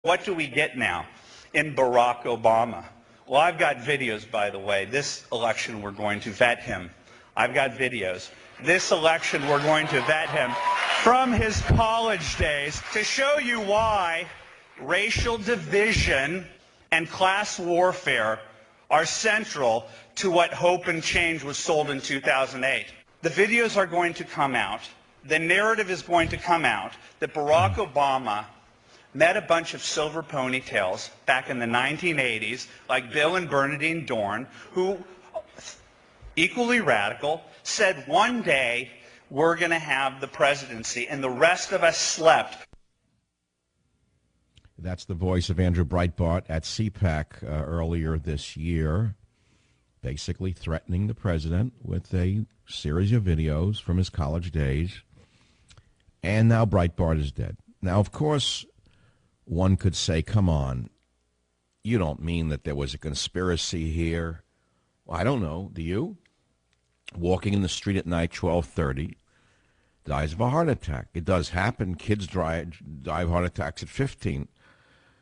What do we get now in Barack Obama? Well, I've got videos, by the way. This election, we're going to vet him. I've got videos. This election, we're going to vet him from his college days to show you why racial division and class warfare are central to what Hope and Change was sold in 2008. The videos are going to come out. The narrative is going to come out that Barack Obama met a bunch of silver ponytails back in the 1980s, like Bill and Bernadine Dorn, who, equally radical, said one day we're going to have the presidency, and the rest of us slept. That's the voice of Andrew Breitbart at CPAC earlier this year, basically threatening the president with a series of videos from his college days. And now Breitbart is dead. Now, of course, one could say, come on, you don't mean that there was a conspiracy here. Well, I don't know. Do you? Walking in the street at night, 12:30, dies of a heart attack. It does happen. Kids die of heart attacks at 15.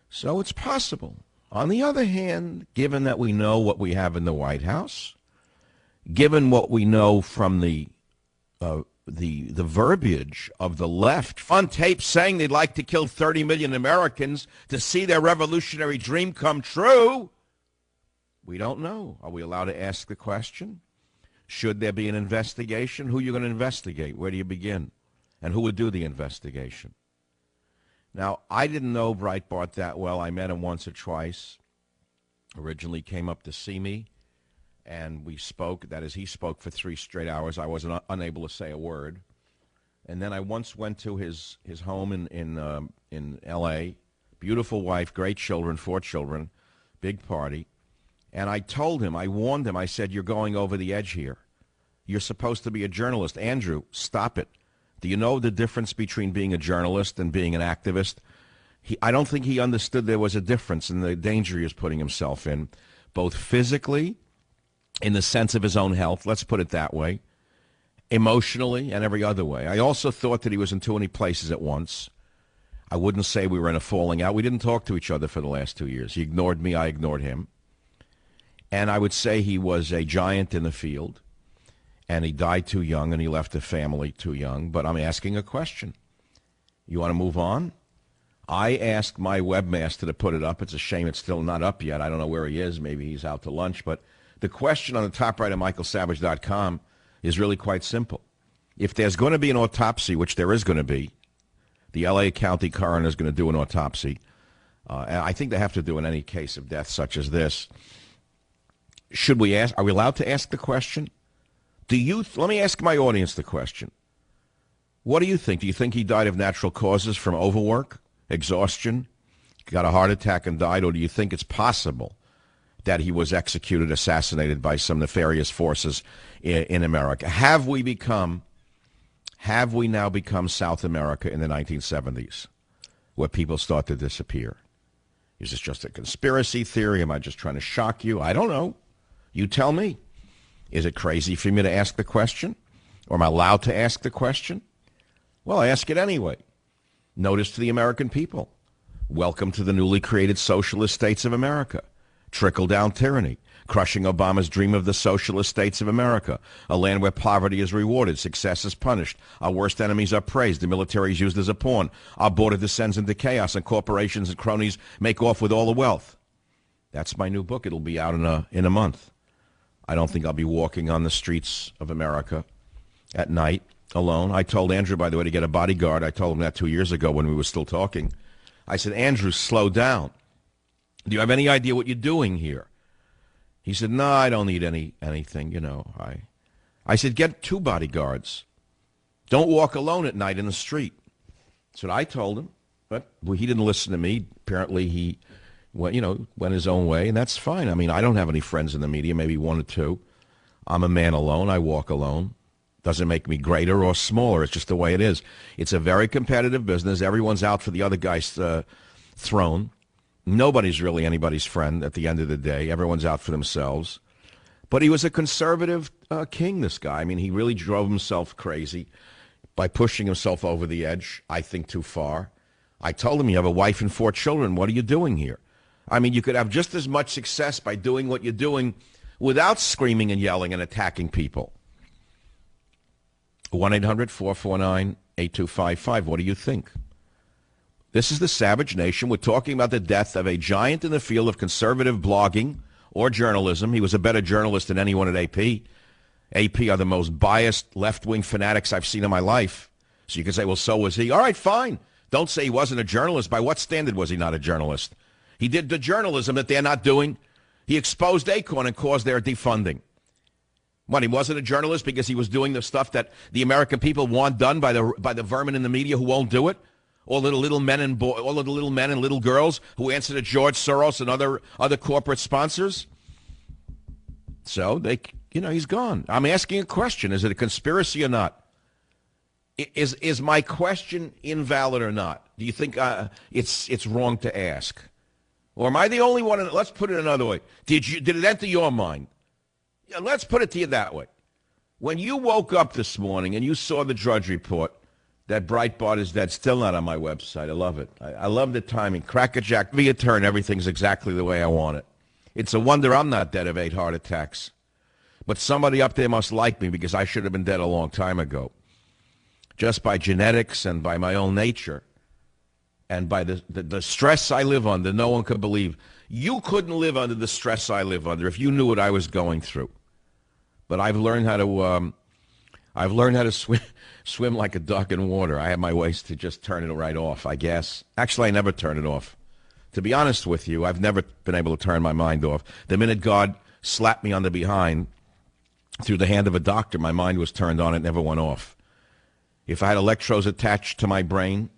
So it's possible. On the other hand, given that we know what we have in the White House, given what we know from the verbiage of the left on tape saying they'd like to kill 30 million Americans to see their revolutionary dream come true, we don't know. Are we allowed to ask the question? Should there be an investigation? Who are you going to investigate? Where do you begin? And who would do the investigation? Now, I didn't know Breitbart that well. I met him once or twice. Originally came up to see me, and we spoke. That is, he spoke for 3 straight hours. I was unable to say a word. And then I once went to his home in L.A., beautiful wife, great children, 4 children, big party. And I told him, I warned him, I said, you're going over the edge here. You're supposed to be a journalist. Andrew, stop it. Do you know the difference between being a journalist and being an activist? I don't think he understood there was a difference in the danger he was putting himself in, both physically, in the sense of his own health, let's put it that way, emotionally, and every other way. I also thought that he was in too many places at once. I wouldn't say we were in a falling out. We didn't talk to each other for the last 2 years. He ignored me. I ignored him. And I would say he was a giant in the field, and he died too young, and he left a family too young. But I'm asking a question. You want to move on? I asked my webmaster to put it up. It's a shame it's still not up yet. I don't know where he is. Maybe he's out to lunch. But the question on the top right of michaelsavage.com is really quite simple. If there's going to be an autopsy, which there is going to be, the L.A. County coroner is going to do an autopsy. And I think they have to do in any case of death such as this. Should we ask? Are we allowed to ask the question? Let me ask my audience the question. What do you think? Do you think he died of natural causes from overwork, exhaustion, got a heart attack and died? Or do you think it's possible that he was executed, assassinated by some nefarious forces in America? Have we now become South America in the 1970s, where people start to disappear? Is this just a conspiracy theory? Am I just trying to shock you? I don't know. You tell me. Is it crazy for me to ask the question? Or am I allowed to ask the question? Well, I ask it anyway. Notice to the American people. Welcome to the newly created socialist states of America. Trickle-down tyranny, crushing Obama's dream of the socialist states of America, a land where poverty is rewarded, success is punished, our worst enemies are praised, the military is used as a pawn, our border descends into chaos, and corporations and cronies make off with all the wealth. That's my new book. It'll be out in a month. I don't think I'll be walking on the streets of America at night alone. I told Andrew, by the way, to get a bodyguard. I told him that 2 years ago when we were still talking. I said, Andrew, slow down. Do you have any idea what you're doing here? He said, no, I don't need anything, you know. I said, get 2 bodyguards. Don't walk alone at night in the street. That's what I told him. But he didn't listen to me. Apparently he went his own way, and that's fine. I mean, I don't have any friends in the media, maybe 1 or 2. I'm a man alone. I walk alone. Doesn't make me greater or smaller. It's just the way it is. It's a very competitive business. Everyone's out for the other guy's throne. Nobody's really anybody's friend at the end of the day. Everyone's out for themselves. But he was a conservative king, this guy. I mean, he really drove himself crazy by pushing himself over the edge, I think, too far. I told him, you have a wife and 4 children. What are you doing here? I mean, you could have just as much success by doing what you're doing without screaming and yelling and attacking people. 1-800-449-8255. What do you think? This is the Savage Nation. We're talking about the death of a giant in the field of conservative blogging or journalism. He was a better journalist than anyone at AP. AP are the most biased left-wing fanatics I've seen in my life. So you can say, well, so was he. All right, fine. Don't say he wasn't a journalist. By what standard was he not a journalist? He did the journalism that they're not doing. He exposed Acorn and caused their defunding. What, he wasn't a journalist because he was doing the stuff that the American people want done by the vermin in the media who won't do it? All the little men and all of the little men and little girls who answer to George Soros and other corporate sponsors? So he's gone. I'm asking a question. Is it a conspiracy or not? Is my question invalid or not? Do you think it's wrong to ask? Or am I the only one? Let's put it another way. Did it enter your mind? Yeah, let's put it to you that way. When you woke up this morning and you saw the Drudge Report that Breitbart is dead, still not on my website. I love it. I love the timing. Crackerjack, via turn, everything's exactly the way I want it. It's a wonder I'm not dead of 8 heart attacks. But somebody up there must like me because I should have been dead a long time ago. Just by genetics and by my own nature and by the stress I live under, no one could believe. You couldn't live under the stress I live under if you knew what I was going through. But I've learned how to swim like a duck in water. I have my ways to just turn it right off, I guess. Actually, I never turn it off. To be honest with you, I've never been able to turn my mind off. The minute God slapped me on the behind through the hand of a doctor, my mind was turned on. It never went off. If I had electrodes attached to my brain,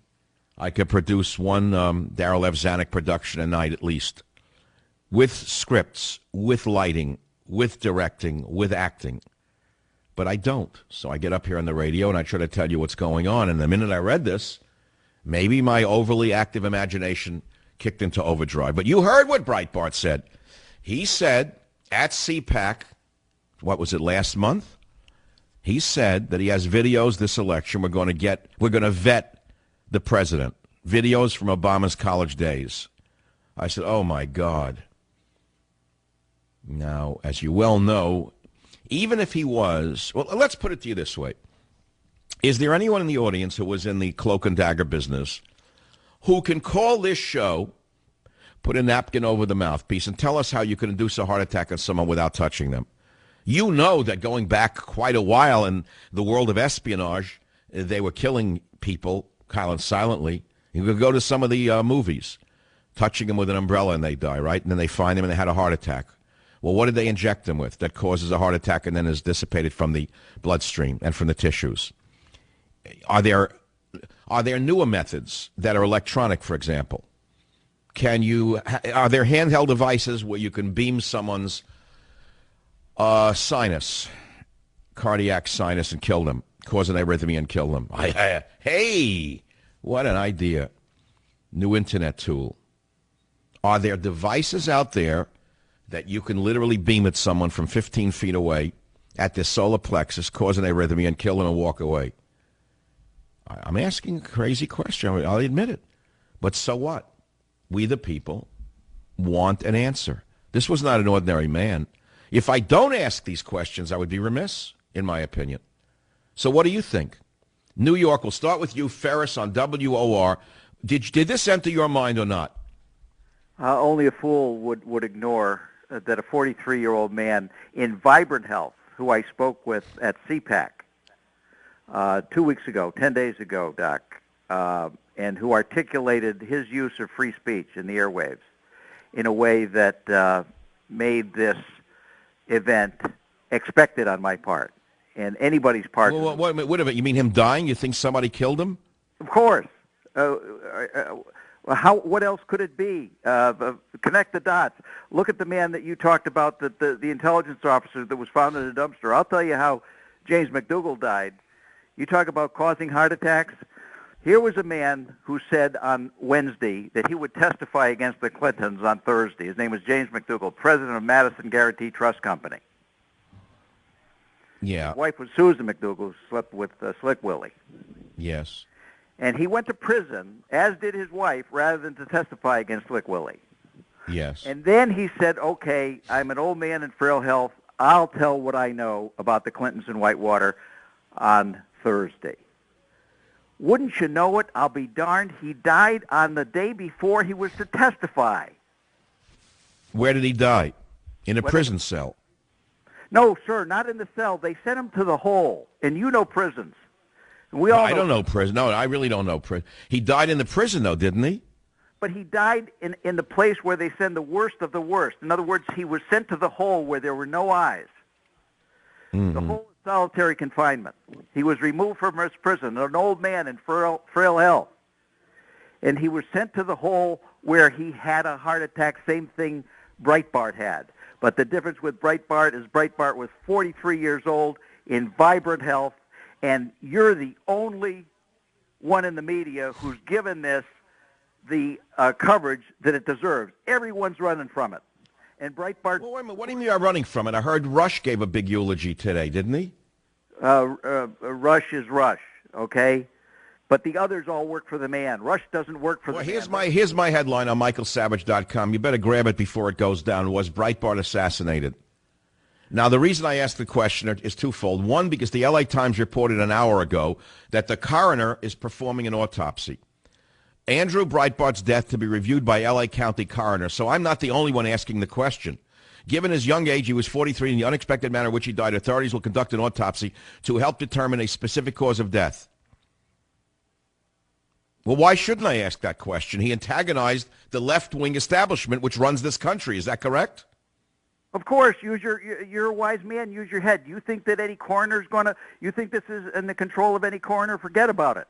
I could produce one Darryl F. Zanuck production a night at least, with scripts, with lighting, with directing, with acting. But I don't. So I get up here on the radio and I try to tell you what's going on. And the minute I read this, maybe my overly active imagination kicked into overdrive. But you heard what Breitbart said. He said at CPAC, what was it, last month? He said that he has videos this election. We're going to vet the president. Videos from Obama's college days. I said, oh, my God. Now, as you well know, even if he was, well, let's put it to you this way. Is there anyone in the audience who was in the cloak and dagger business who can call this show, put a napkin over the mouthpiece, and tell us how you can induce a heart attack on someone without touching them? You know that going back quite a while in the world of espionage, they were killing people, silent silently. You could go to some of the movies, touching them with an umbrella and they die, right? And then they find them and they had a heart attack. Well, what did they inject them with that causes a heart attack and then is dissipated from the bloodstream and from the tissues? Are there newer methods that are electronic, for example? Are there handheld devices where you can beam someone's sinus, cardiac sinus, and kill them, cause an arrhythmia and kill them? Hey, what an idea. New internet tool. Are there devices out there that you can literally beam at someone from 15 feet away at their solar plexus, cause an arrhythmia, and kill them and walk away? I'm asking a crazy question. I'll admit it. But so what? We, the people, want an answer. This was not an ordinary man. If I don't ask these questions, I would be remiss, in my opinion. So what do you think? New York, we'll start with you, Ferris, on WOR. Did this enter your mind or not? Only a fool would ignore that a 43-year-old man in vibrant health, who I spoke with at CPAC 2 weeks ago, 10 days ago, Doc, and who articulated his use of free speech in the airwaves in a way that made this event expected on my part and anybody's part. Well, wait a minute. You mean him dying? You think somebody killed him? Of course. What else could it be? Connect the dots. Look at the man that you talked about, the intelligence officer that was found in a dumpster. I'll tell you how James McDougal died. You talk about causing heart attacks. Here was a man who said on Wednesday that he would testify against the Clintons on Thursday. His name was James McDougal, president of Madison Guaranty Trust Company. Yeah. His wife was Susan McDougal, who slept with Slick Willie. Yes. And he went to prison, as did his wife, rather than to testify against Slick Willie. Yes. And then he said, okay, I'm an old man in frail health. I'll tell what I know about the Clintons in Whitewater on Thursday. Wouldn't you know it, I'll be darned, he died on the day before he was to testify. Where did he die? In a prison cell. No, sir, not in the cell. They sent him to the hole. And you know prisons. We all I don't know prison. No, I really don't know prison. He died in the prison, though, didn't he? But he died in the place where they send the worst of the worst. In other words, he was sent to the hole where there were no eyes. Mm-hmm. The hole is solitary confinement. He was removed from his prison, an old man in frail health. And he was sent to the hole where he had a heart attack, same thing Breitbart had. But the difference with Breitbart is Breitbart was 43 years old, in vibrant health, and you're the only one in the media who's given this the coverage that it deserves. Everyone's running from it. And Breitbart... Well, wait a minute. What do you mean you're running from it? I heard Rush gave a big eulogy today, didn't he? Rush is Rush, okay? But the others all work for the man. Rush doesn't work for the man. Here's my headline on michaelsavage.com. You better grab it before it goes down. Was Breitbart assassinated? Now, the reason I asked the question is twofold. One, because the L.A. Times reported an hour ago that the coroner is performing an autopsy. Andrew Breitbart's death to be reviewed by L.A. County coroner. So I'm not the only one asking the question. Given his young age, he was 43, in the unexpected manner in which he died, authorities will conduct an autopsy to help determine a specific cause of death. Well, why shouldn't I ask that question? He antagonized the left-wing establishment which runs this country. Is that correct? Of course. You're a wise man. Use your head. You think that any coroner's going to... You think this is in the control of any coroner? Forget about it.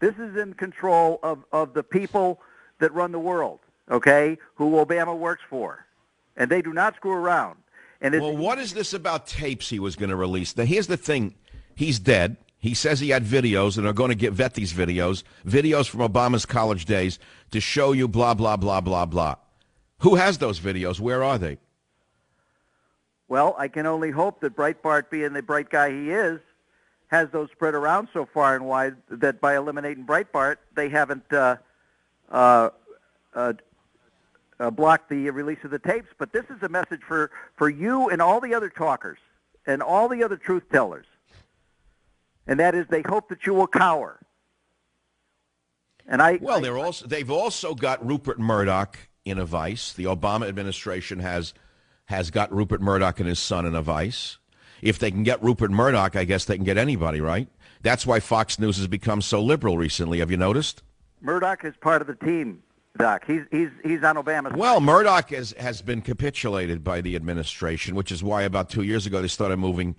This is in control of the people that run the world, okay, who Obama works for. And they do not screw around. And well, what is this about tapes he was going to release? Now, here's the thing. He's dead. He says he had videos, and are going to vet these videos from Obama's college days, to show you blah, blah, blah, blah, blah. Who has those videos? Where are they? Well, I can only hope that Breitbart, being the bright guy he is, has those spread around so far and wide that by eliminating Breitbart, they haven't blocked the release of the tapes. But this is a message for you and all the other talkers and all the other truth tellers. And that is, they hope that you will cower. And they've also got Rupert Murdoch in a vice. The Obama administration has got Rupert Murdoch and his son in a vice. If they can get Rupert Murdoch, I guess they can get anybody, right? That's why Fox News has become so liberal recently. Have you noticed? Murdoch is part of the team, Doc. He's on Obama's side. Well, Murdoch has been capitulated by the administration, which is why about 2 years ago they started moving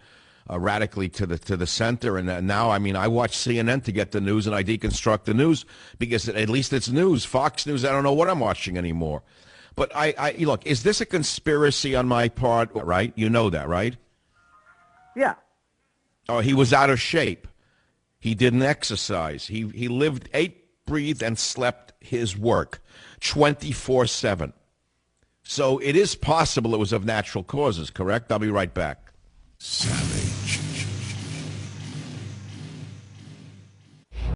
radically to the center. And now, I mean, I watch CNN to get the news, and I deconstruct the news because at least it's news. Fox News, I don't know what I'm watching anymore. But I look, is this a conspiracy on my part, right? You know that, right? Yeah. Oh, he was out of shape. He didn't exercise. He lived, ate, breathed, and slept his work 24/7. So it is possible it was of natural causes, correct? I'll be right back. Savage.